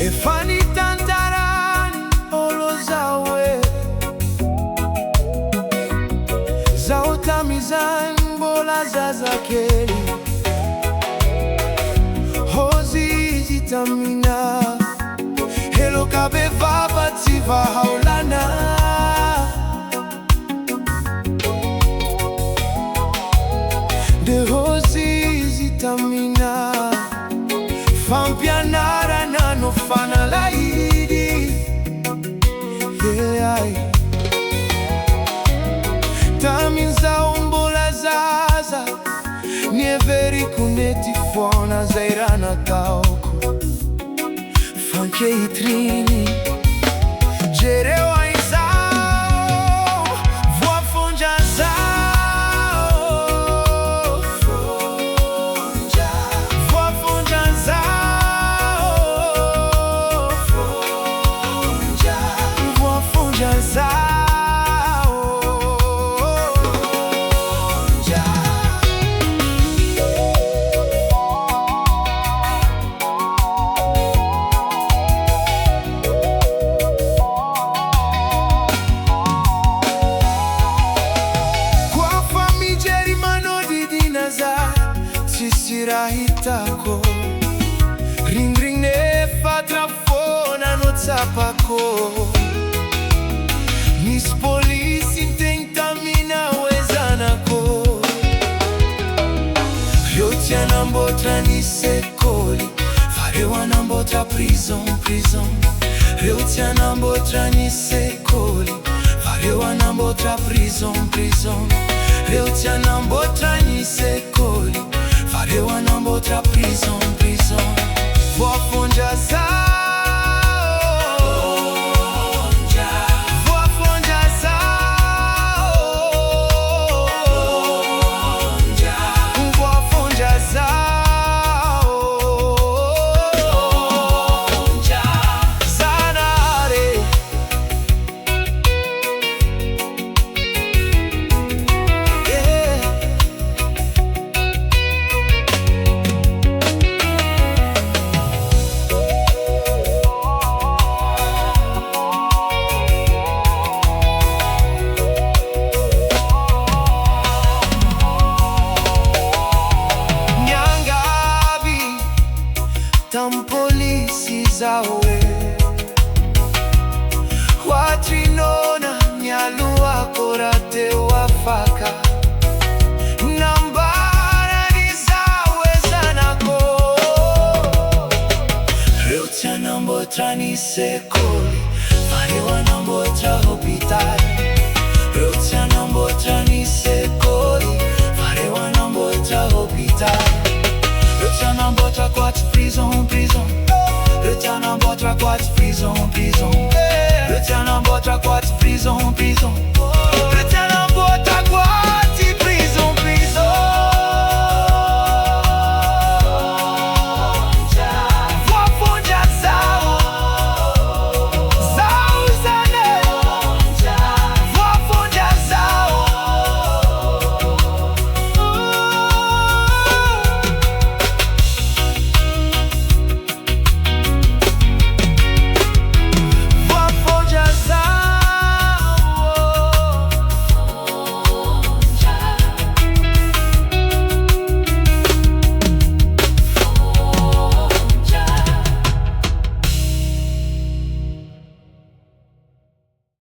Efani tantarani olo zawe Zautamizan bola zazakeli Hozi zitamina Helo kabe vava tiva haulana De hozi zitamina Fampianara nano fana laidi Yeah Taminza umbola zaza Nieveri kuneti fona zairana tauku Fanke itrini Jerewa izao Voa fonja zao Fonja Voa fonja zao Fonja Voa fonja zao Sisirahitako Ring ring ne fatrafona no tsapako Nis polisi tentamina wezanako Ryotia nambotra nisekoli Farewa nambotra prison Ryotia nambotra nisekoli Farewa nambotra prison Ryotia nambotra nisekoli Farewa nambotra prison Voa fonja zao Voa fonja zao Voa fonja zao Zanare Tampolisi zawe Watrinona nyalua korate wafaka Nambara ni zawe zanako Ryotia nambotra nisekoli Farewa nambotra hospital Ryotia nambotra nisekoli Farewa nambotra hospital Ryotia nambotra quat prison Ryotia nambotra quat prison Ryotia nambotra quat